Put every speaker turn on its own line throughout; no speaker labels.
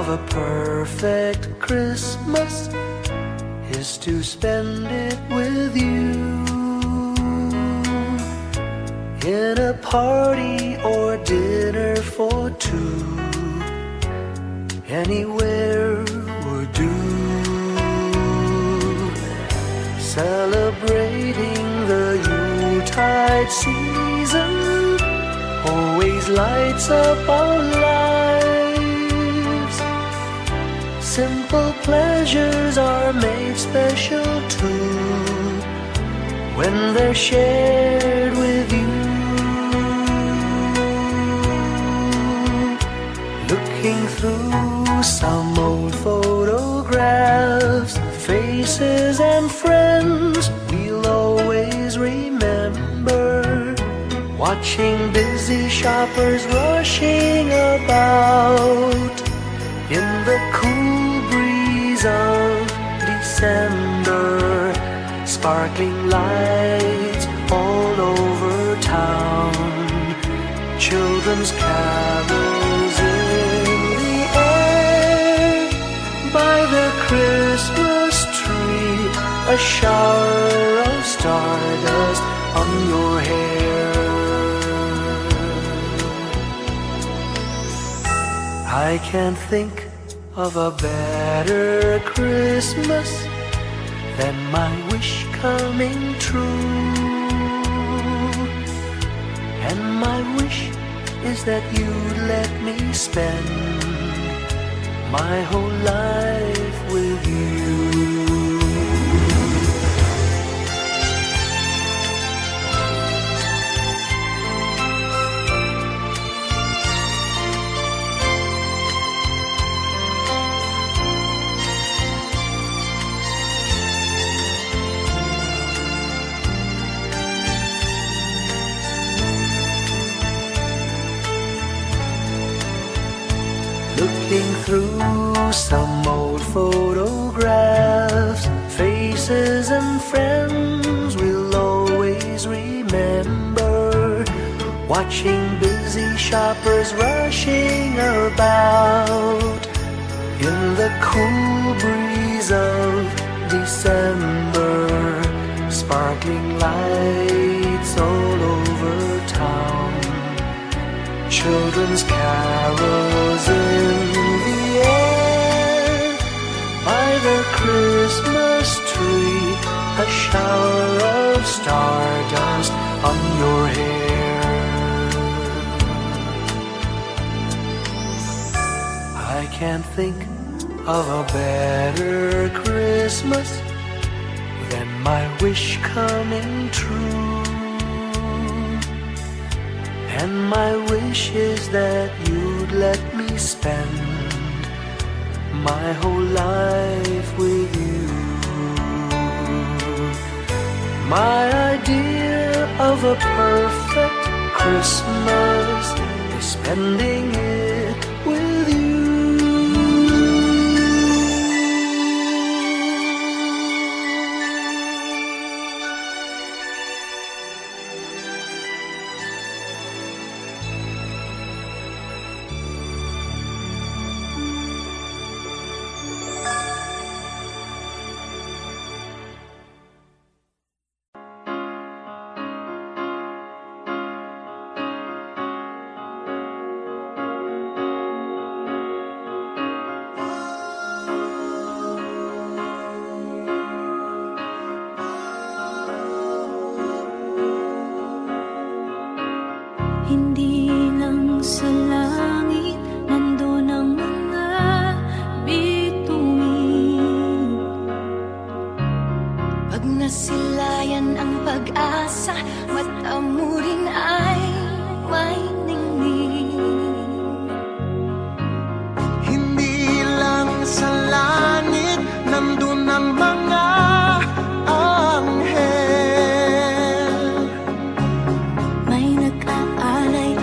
of a perfect Christmas is to spend it with you, in a party or dinner for two. Anywhere would do. Celebrating the Yuletide season always lights up our lives. Simple pleasures are made special too when they're shared with you. Looking through some old photographs, faces and friends we'll always remember. Watching busy shoppers rushing about in the cool breeze of December. Sparkling lights all over town, children's carols in the air. By the Christmas tree, a shower of stardust on your hair. I can't think of a better Christmas than my wish coming true. And my wish is that you'd let me spend my whole life with you. Looking through some old photographs, faces and friends we'll always remember. Watching busy shoppers rushing about in the cool breeze of December. Sparkling lights all over town, children's carols in the air. By the Christmas tree, a shower of stardust on your hair. I can't think of a better Christmas than my wish coming true. And my wish is that you'd let me spend my whole life with you. My idea of a perfect Christmas is spending it with you.
Hindi lang sa langit nandun ang mga bituin. Pag nasilayan ang pag-asa, mata mo rin ay may ningning.
Hindi lang sa langit nandun ang mga anghel.
May nag-aalay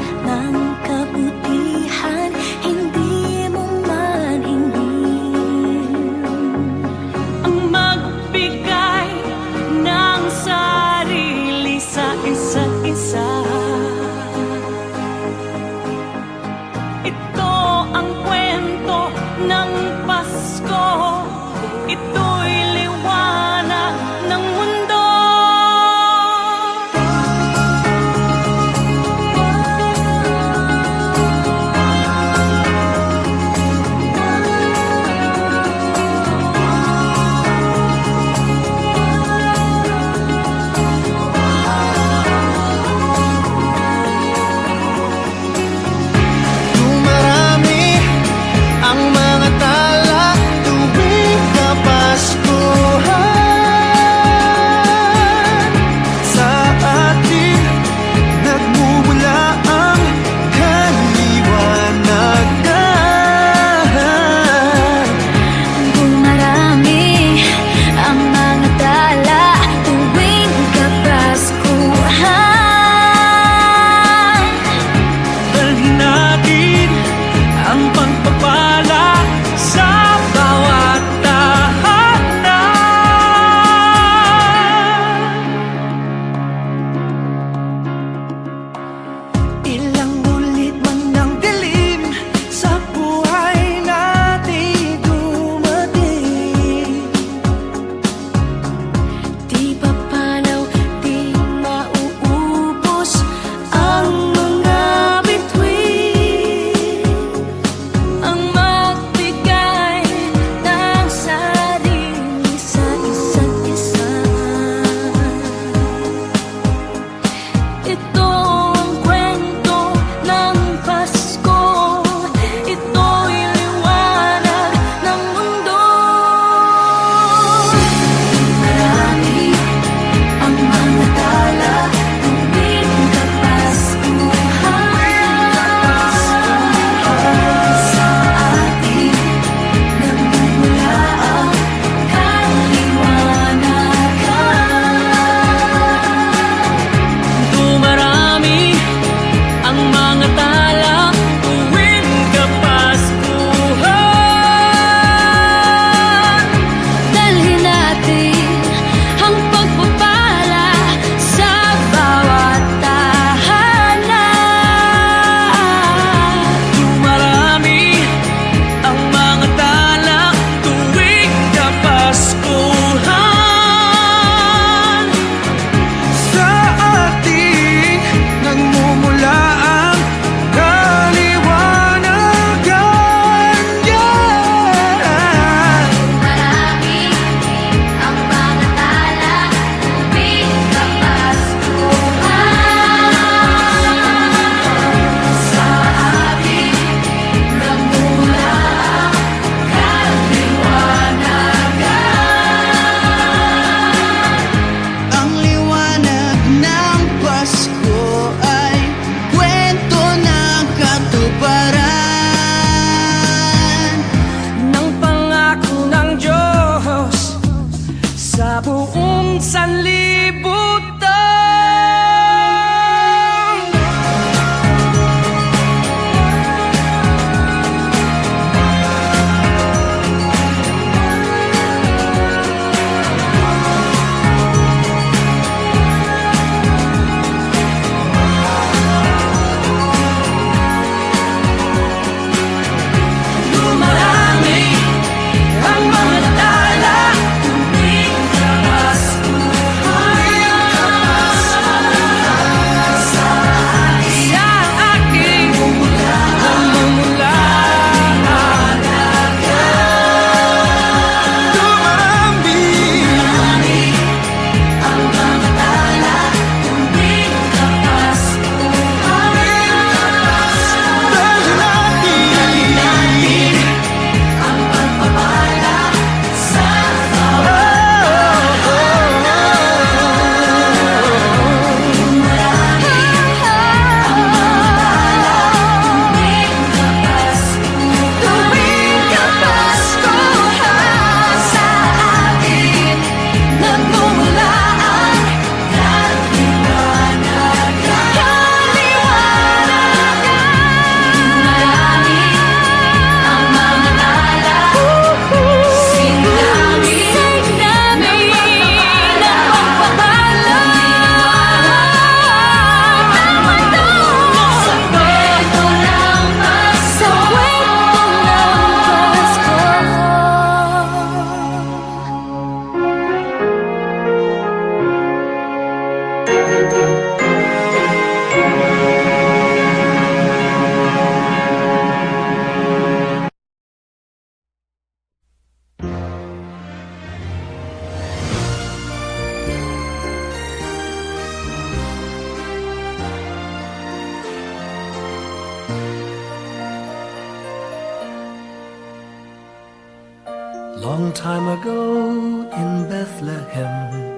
Long time ago in Bethlehem,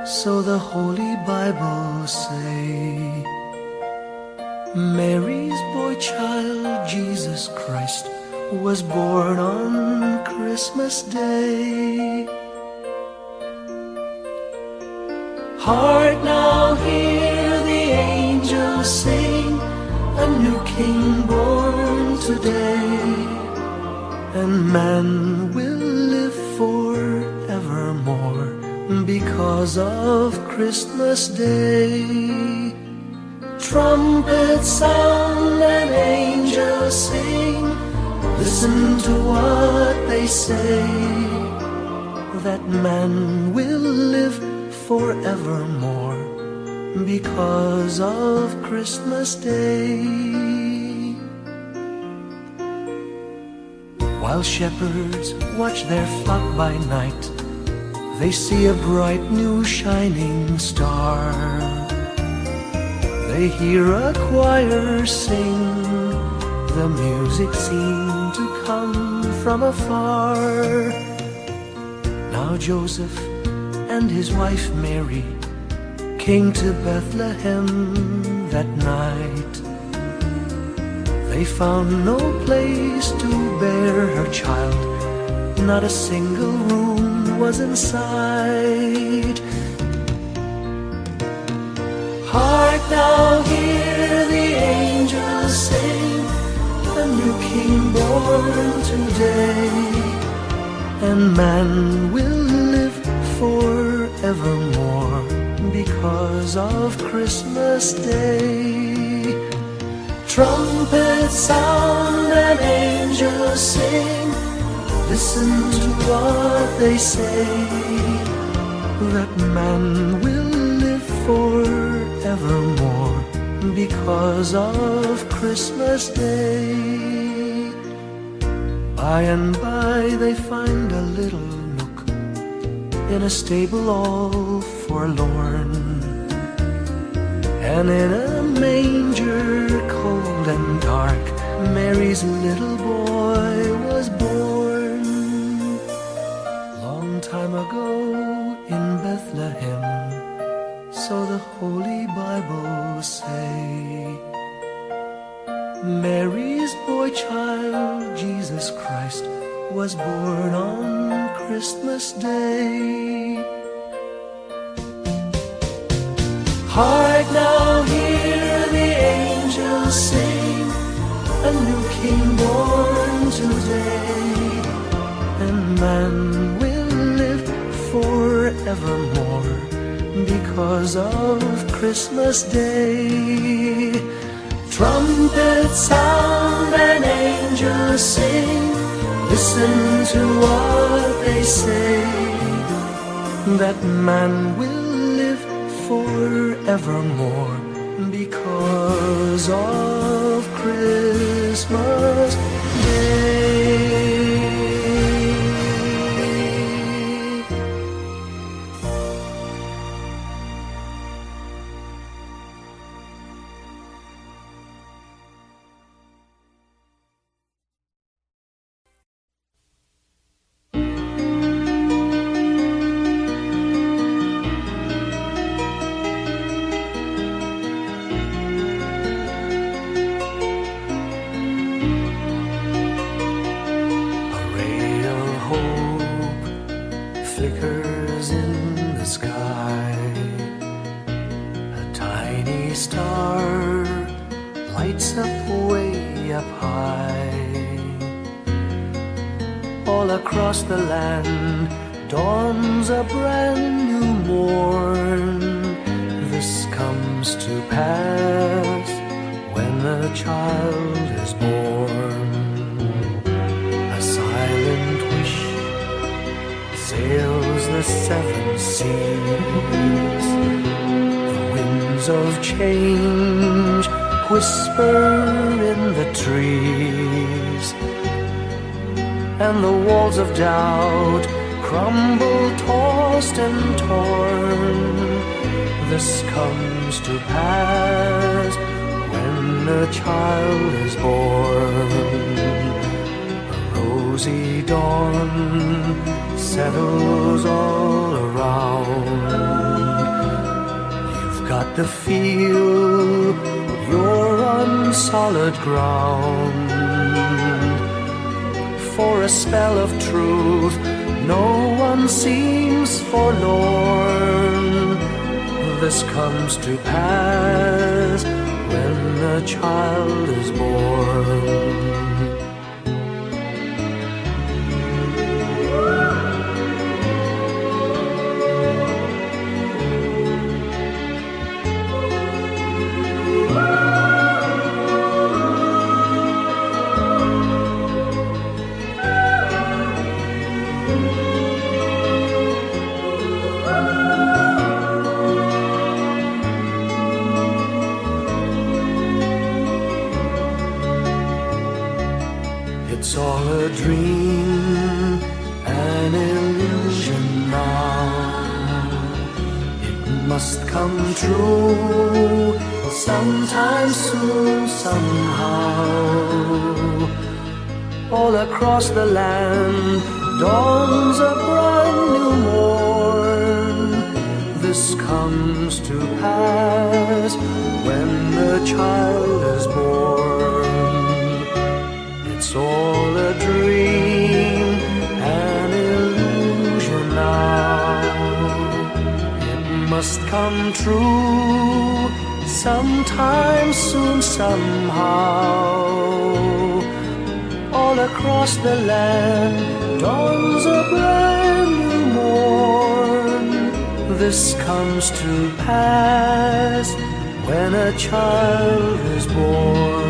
so the Holy Bible say, Mary's boy child, Jesus Christ, was born on Christmas Day. Hark now, hear the angels sing, a new King born today, and man will live forevermore because of Christmas Day. Trumpets sound and angels sing, listen to what they say, that man will live forevermore because of Christmas Day. While shepherds watch their flock by night, they see a bright new shining star. They hear a choir sing, the music seemed to come from afar. Now Joseph and his wife Mary came to Bethlehem that night. They found no place to bear her child, not a single room was in sight. Hark now, hear the angels sing, a new King born today, and man will live forevermore because of Christmas Day. Trumpets sound and angels sing, listen to what they say, that man will live forevermore because of Christmas Day. By and by they find a little nook in a stable all forlorn, and in a manger cold and dark, Mary's little boy was born. Long time ago in Bethlehem, so the Holy Bible say, Mary's boy child, Jesus Christ, was born on Christmas Day. Hark now, hear the angels sing, a new King born today, and man will live forevermore because of Christmas Day. Trumpets sound and angels sing, listen to what they say, that man will live forevermore because of Christmas Day. Flickers in the sky, a tiny star lights up way up high. All across the land dawns a brand new morn. This comes to pass when the child is born. A silent wish sails the seven seas. The winds of change whisper in the trees, and the walls of doubt crumble, tossed and torn. This comes to pass when the child is born. A rosy dawn settles all around. You've got to feel you're on solid ground. For a spell of truth, no one seems forlorn. This comes to pass when a child is born. It's all a dream, an illusion now. It must come true sometime soon, somehow. All across the land dawns a brand new morn. This comes to pass when the child is born. It's all a dream, an illusion now. It must come true sometime soon, somehow. All across the land dawns a brand new morn. This comes to pass when a child is born.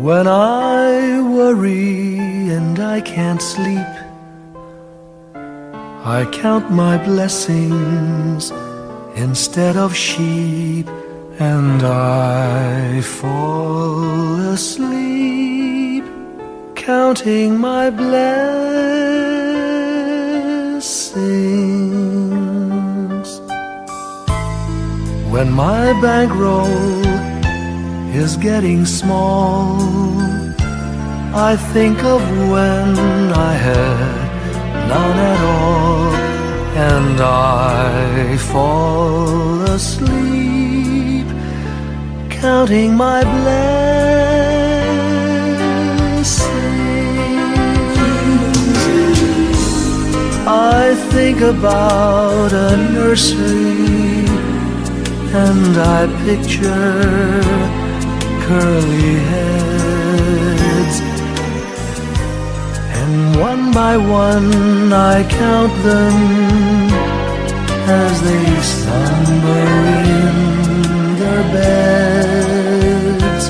When I worry and I can't sleep, I count my blessings instead of sheep, and I fall asleep counting my blessings. When my bankroll is getting small, I think of when I had none at all, and I fall asleep counting my blessings. I think about a nursery, and I picture curly heads, and one by one I count them as they slumber in their beds.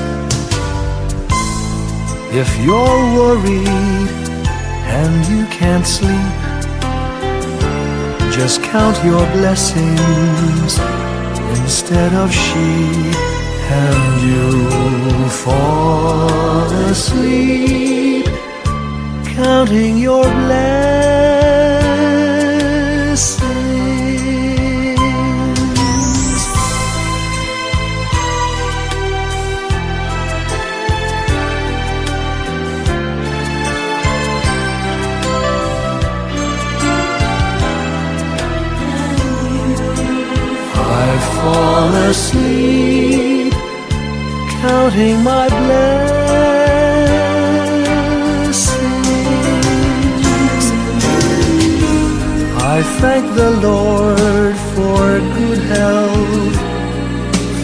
If you're worried and you can't sleep, just count your blessings instead of sheep, and you'll fall asleep counting your blessings. fall asleep, counting my blessings. I thank the Lord for good health,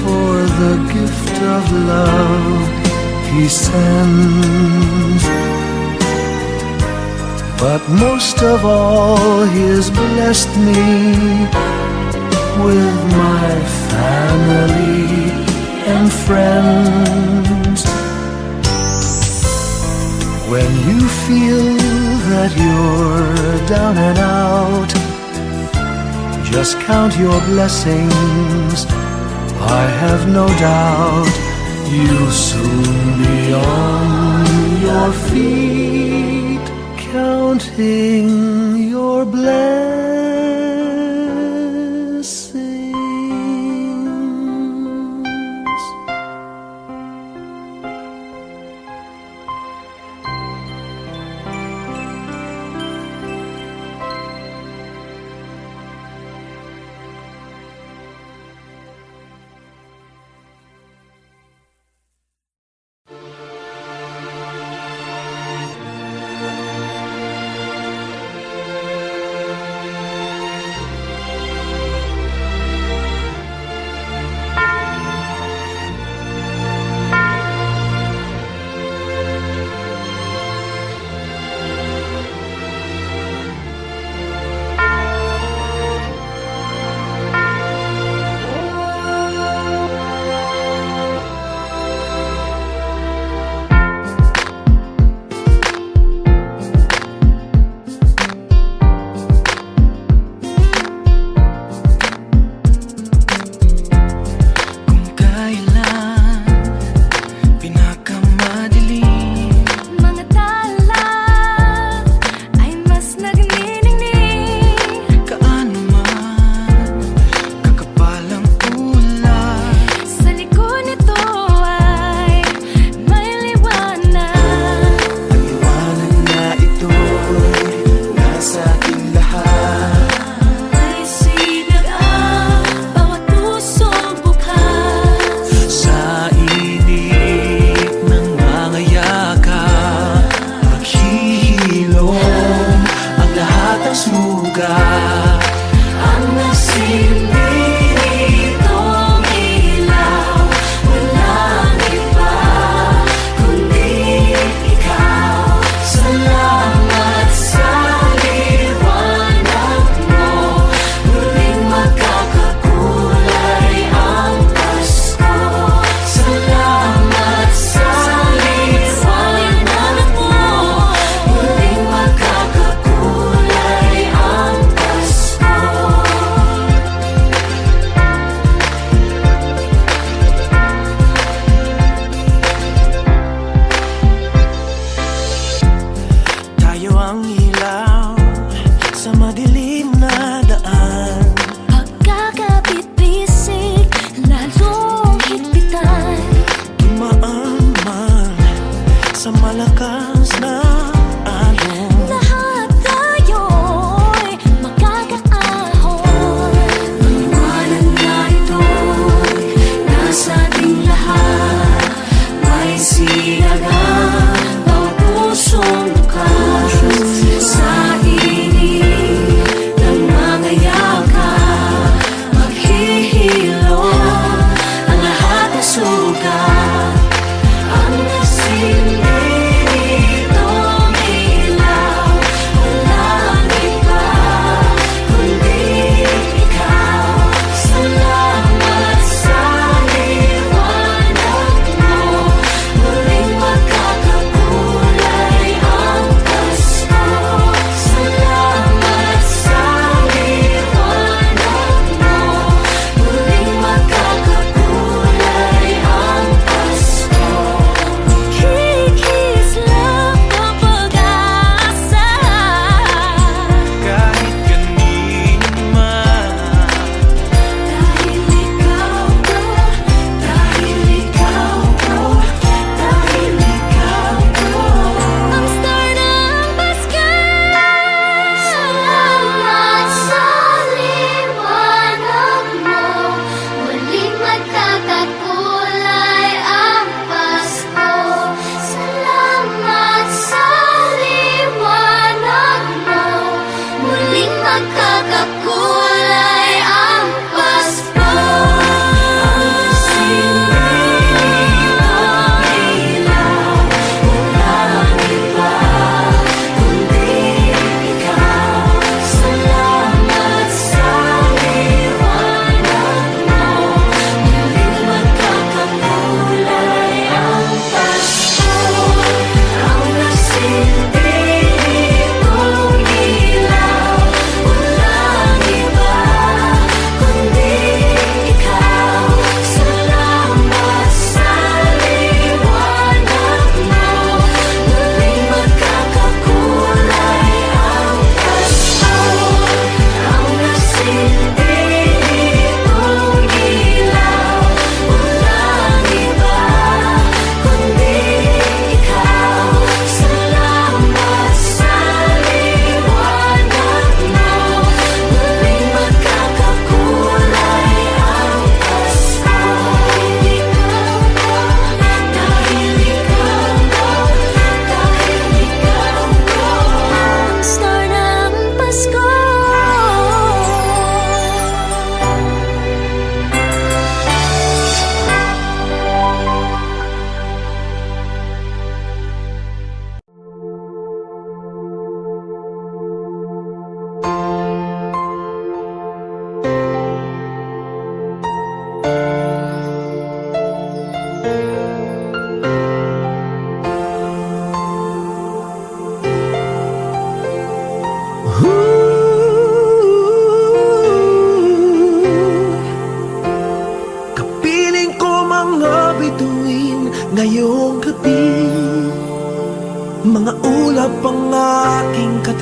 for the gift of love He sends. But most of all, He has blessed me with my family and friends. When you feel that you're down and out, just count your blessings. I have no doubt you'll soon be on your feet, counting your blessings.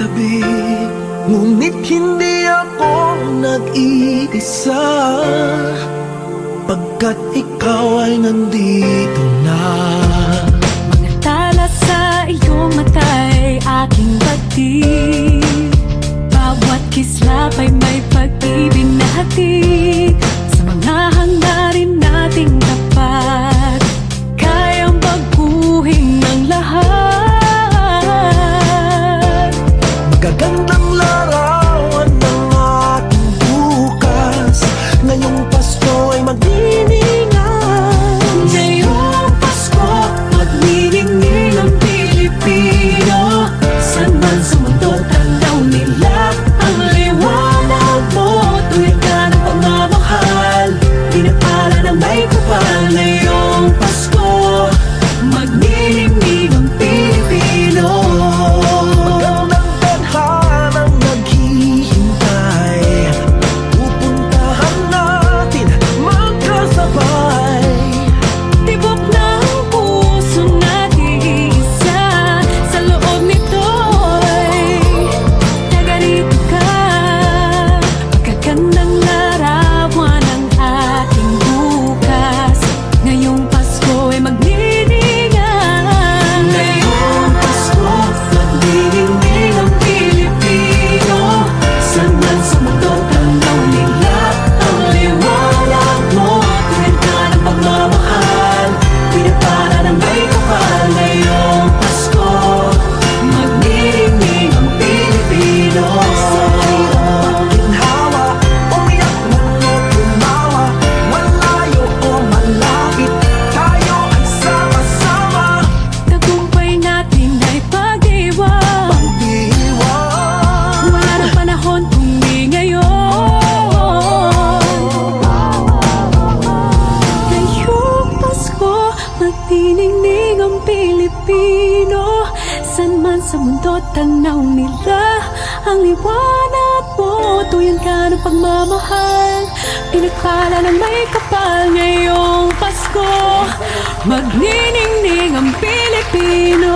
tabi, ngunit hindi ako nag-iisa, pagkat ikaw ay nandito na.
Mga tala sa iyong mata'y aking batid, bawat kislap ay may pag-ibig na hatid. Sa mga hangarin nating tapat, kayang baguhin ng lahat.
Magagandang larawan ng ating bukas, ngayong Pasko ay magdiningan.
Ngayong Pasko, magniningning ang Pilipino. Saan man sa mundo, tanaw nila ang liwanag mo. Tuwid ka ng pagmamahal, pinapala ng may kapal. Ngayong Pasko, magniningning ang Pilipino.
Magandang tadhanang naghihintay, pupuntahan natin magkasabay.
Tibok ng puso natin isa, sa loob nito'y tagarito ka. Magagandang larawan ang ating bukas, ngayong Pasko ay magniningan. Ngayong Pasko, magniningning ang Pilipino. Saan man sa mundo, tanaw nila ang liwanag mo. Tuwid ka ng pagmamahal, pinapala ng may kapal. Ngayong Pasko, magniningning ang Pilipino.
Sa hirap at ginhawa, umiyak man o tumawa, malayo o malapit, tayo ay sama-sama.
Tagumpay natin ay pag-iwan,
Pag-iwan,
wala nang panahon kung di ngayon. Ngayong Pasko, magniningning ang Pilipino. Saan man sa mundo, tanaw nila ang liwanag mo. Tuyan ka ng pagmamahal, pinagpala ng may kapal. Ngayong Pasko, magniningning ang Pilipino.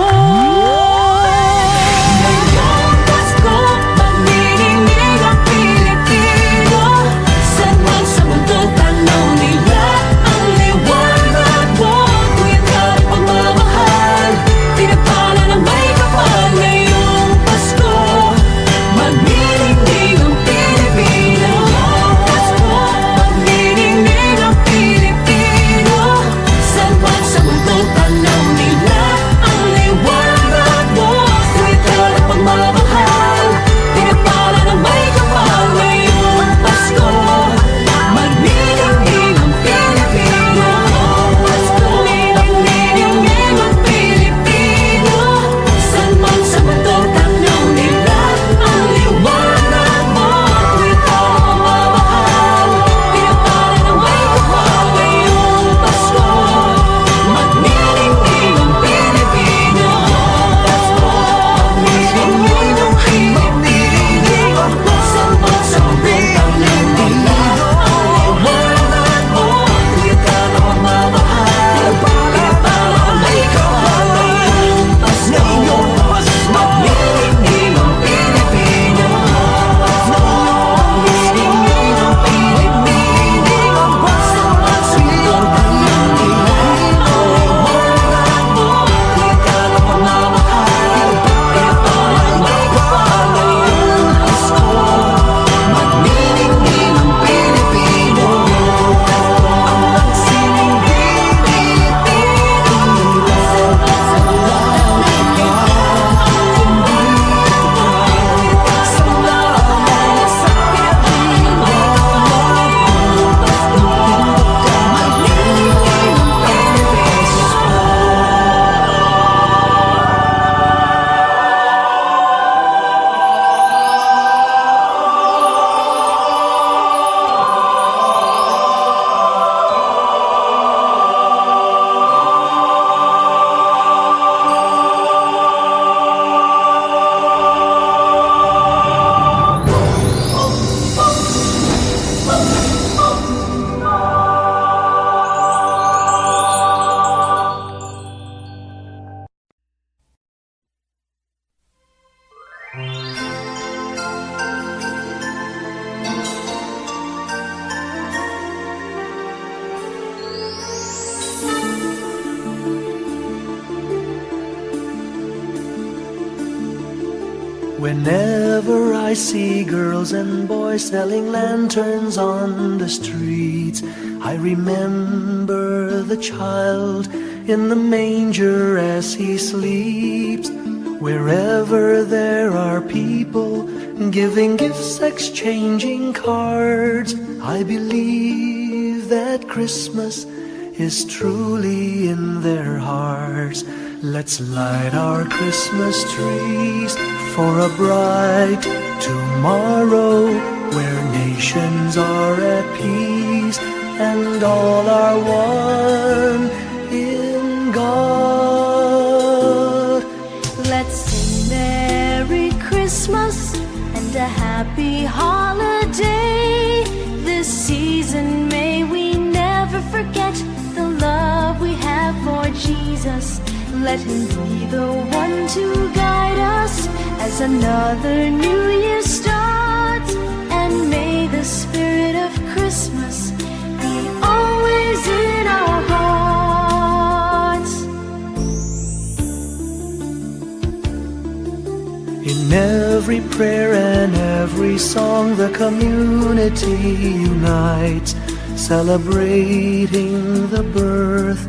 Ngayong Pasko, magniningning ang Pilipino. Saan man sa mundo, tanaw nila ang liwanag mo. Tuyan ka ng pagmamahal, pinagpala ng may kapal. Ngayong Pasko, magniningning ang Pilipino. Pasko, magniningning ang Pilipino. Saan man sa mundo, tanaw nila ang liwanag mo.
Whenever I see girls and boys selling lanterns on the streets, I remember the child in the manger as he sleeps. Wherever there are people giving gifts, exchanging cards, I believe that Christmas is truly in their hearts. Let's light our Christmas trees for a bright tomorrow, where nations are at peace and all are one in God.
Let's sing Merry Christmas and a happy holiday. This season may we never forget the love we have for Jesus. Let him be the one to guide us as another new year starts. And may the spirit of Christmas be always in our hearts.
In every prayer and every song, the community unites, celebrating the birth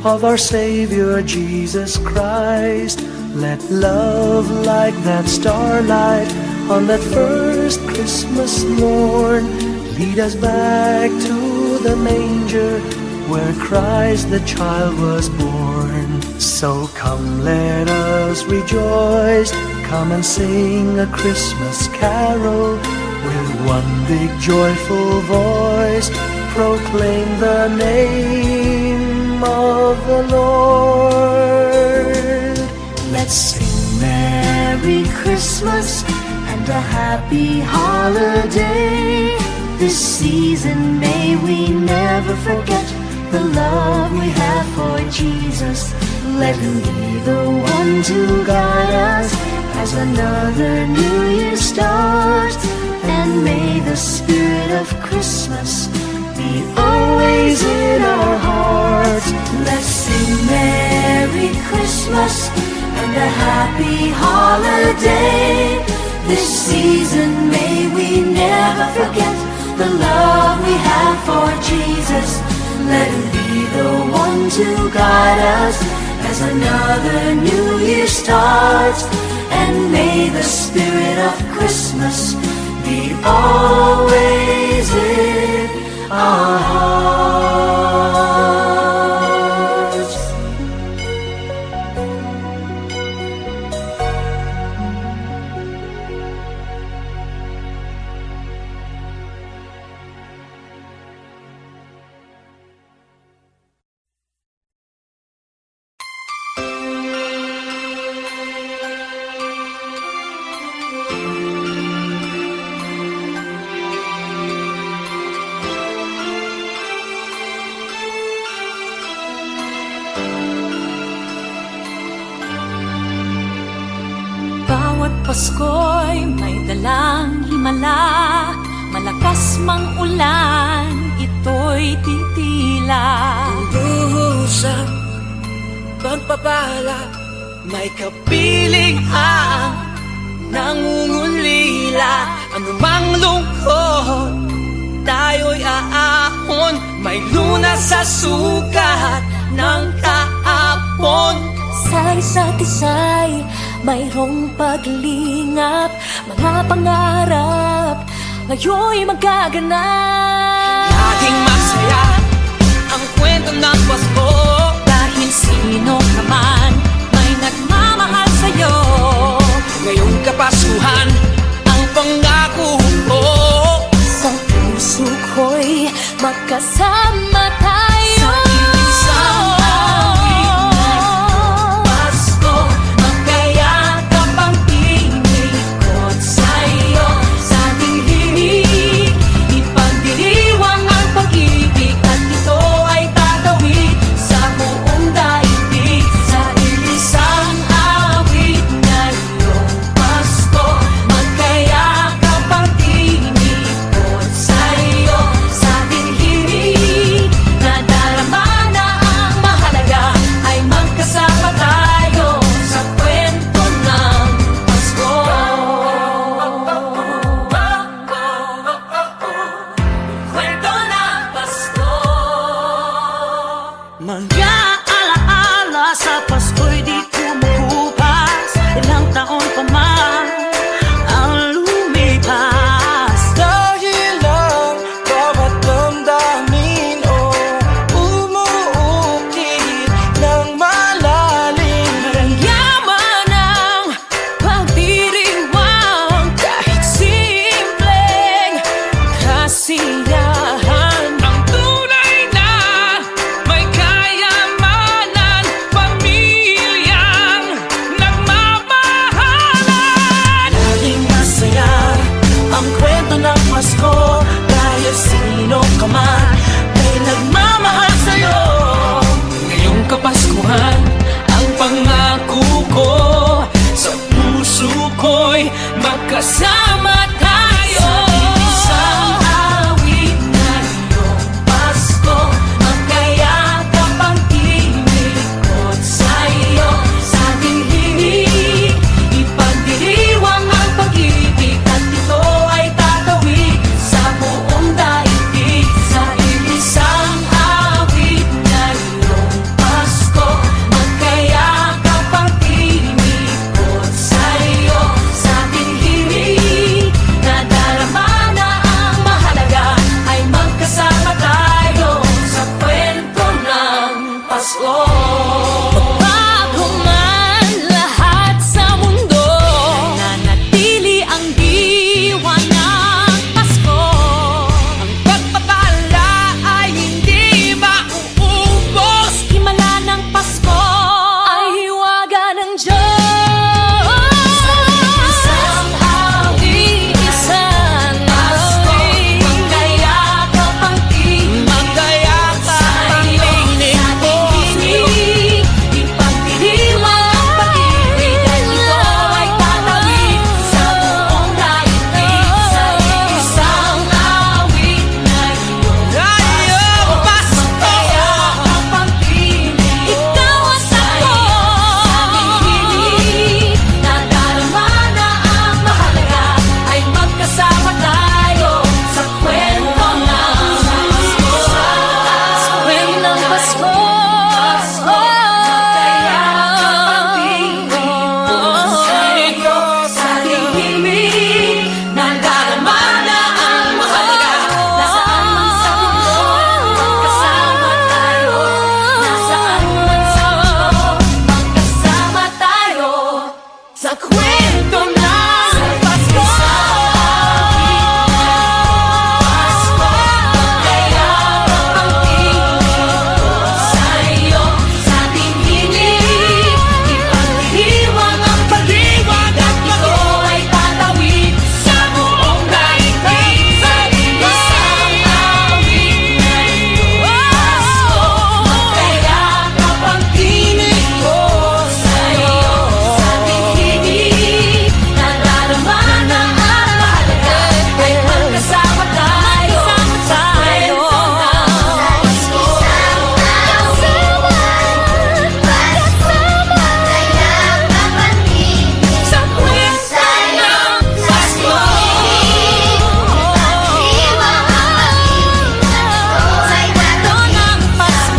of our Savior Jesus Christ. Let love like that starlight on that first Christmas morn lead us back to the manger where Christ the child was born. So come, let us rejoice, come and sing a Christmas carol with one big joyful voice, proclaim the name of the Lord.
Let's sing Merry Christmas and a happy holiday. This season may we never forget the love we have for Jesus. Let him be the one to guide us as another new year starts. And may the spirit of Christmas be always in our hearts. Let's sing Merry Christmas and a happy holiday. This season may we never forget the love we have for Jesus. Let him be the one to guide us as another new year starts. And may the spirit of Christmas be always in our hearts.
Bawat Pasko'y may dalang himala, malakas mang ulan, ito'y titila.
Lubusang pagpapala, may kapiling ang nangungulila. Anumang lungkot, tayo'y aahon, may lunas sa sukat ng kahapon.
Sa isa't isa'y mayroong paglingap, mga pangarap ngayon'y magaganap.
Laging masaya ang kwento ng Pasko,
Dahil sino ka man may nagmamahal sa'yo.
ngayong Kapaskuhan ang pangako ko.
Sa puso ko'y magkasama tayo.
Sa isang awit ngayong Pasko, magkayakap ang tinikot sa'yo. Sa ating himig, ipagdiriwang ang pag-ibig, at ito ay tatawid sa buong daigdig. Sa isang awit ngayong Pasko, magkayakap ang tinikot sa'yo. Sa ating himig,
ang kwento ng Pasko. Kahit sino ka man, may nagmamahal sa'yo. Ngayong Kapaskuhan, ang pangako ko, sa puso ko'y magkasama tayo. Isang awit na iyong Pasko, magkayakap ang tinikot sa'yo. Sa ating himig, ipagdiriwang ang pag-ibig, at ito ay tatawid sa buong daigdig. Sa isang awit na iyong Pasko, magkayakap ang tinikot sa'yo. Sa ating himig, nadarama na ang mahalaga, ay magkasama tayo sa kwento ng Pasko. Bago man lahat sa mundo, nananatili ang diwa ng Pasko. Ang pagpapala ay hindi mauubos. Himala ng Pasko ay hiwaga ng Diyos. Isang awit, isang awit, magkayakap ang tinig, magkayakap ang tinig ko sa'yo. Ipagdiriwang ang pag-ibig, at ito ay tatawid sa buong daigdig. Sa isang awit na iyong Pasko, magkayakap ang tinig. Ikaw at ako, nadarama na ang mahalaga, ay magkasama tayo sa kwento ng Pasko. Sa kwento ng Pasko, magkayakap ang tinig sa'yo. Sa ating himig, nadarama na ang mahalaga. Nasaan man sa mundo, magkasama tayo. Nasaan man sa mundo, magkasama tayo sa kwento ng Pasko. Magkayakap ang tinig sa'yo. Sa ating himig, ipagdiriwang ang pag-ibig, at ito ay tatawid sa buong daigdig. Sa isang awit na iyong Pasko, magkayakap ang tinig ko sa'yo. Sa ating himig, nadarama na ang mahalaga, ay magkasama tayo sa kwento ng Pasko. Sa kwento ng Pasko. Sa kwento ng Pasko.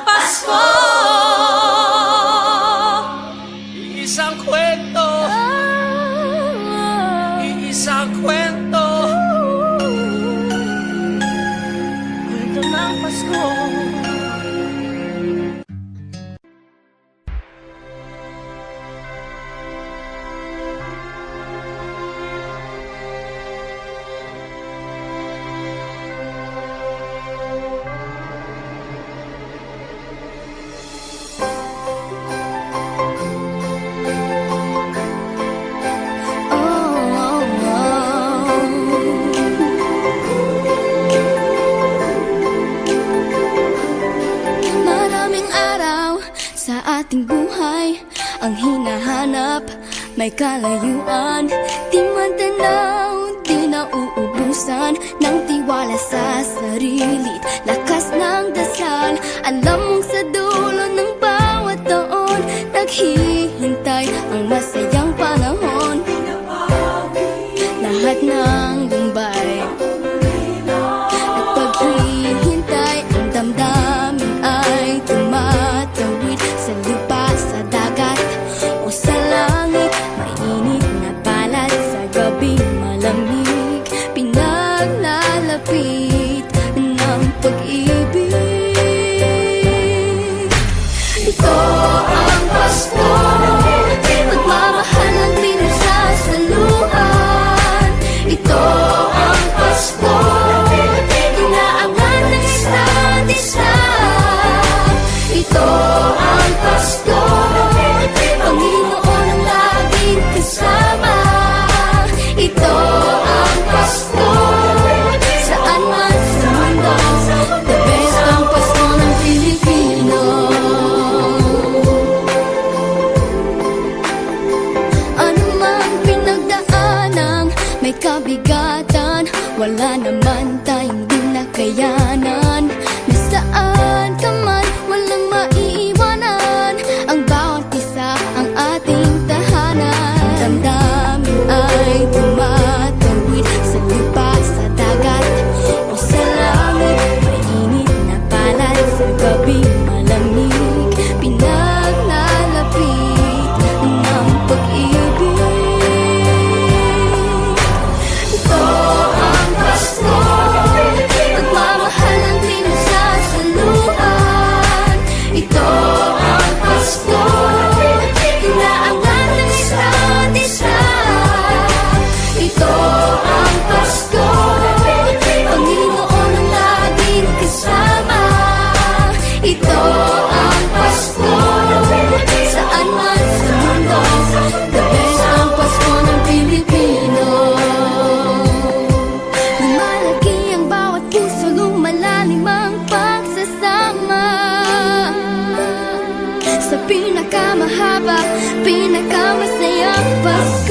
Pasko. Isang kwento, isang kwento, kwento ng Pasko.
ating buhay ang hinahanap. May kalayuan, di matanaw, di nauubusan ng tiwala sa sarili, lakas na Alam mong sa dulo ng bawat taon naghihintay ang masayang panahon. Lahat ng lumbay at paghihintay, ang damdamin ay tumatawid sa lupa, sa dagat o sa langit. Mainit na palad sa gabi malamig, pinaglalapit ng pag-ibig. Ito ang Pasko, pagmamahal ang pinagsasaluhan. Ito ang Pasko, inaangan ng isa't isa. Ito ang Pasko, Panginoon ang laging kasama. Ito ang Pasko, saan man sa mundo, the best ang Pasko ng Pilipino. Ano mang pinagdaanang may kabigatan, wala naman tayong di nakayanan. Nasaan ka man, walang maiiwanan, ang bawat isa ang ating tahanan. Damdamin ay tumatawid sa lupa, sa dagat o sa langit. Mainit na palad sa gabi malamig, pinaglalapit ng pag-ibig. Ito ang Pasko, pagmamahal ang pinagsasaluhan. Ito ang Pasko, inaangan ng isa't isa. Ito ang Pasko, Panginoon ang laging kasama. Ito ang Pasko, saan man sa mundo, the best ang Pasko ng Pilipino. Lumalaki ang bawat puso, lumalalim ang pagsasama. Sa pinakamahaba, pinakamasayang Pasko.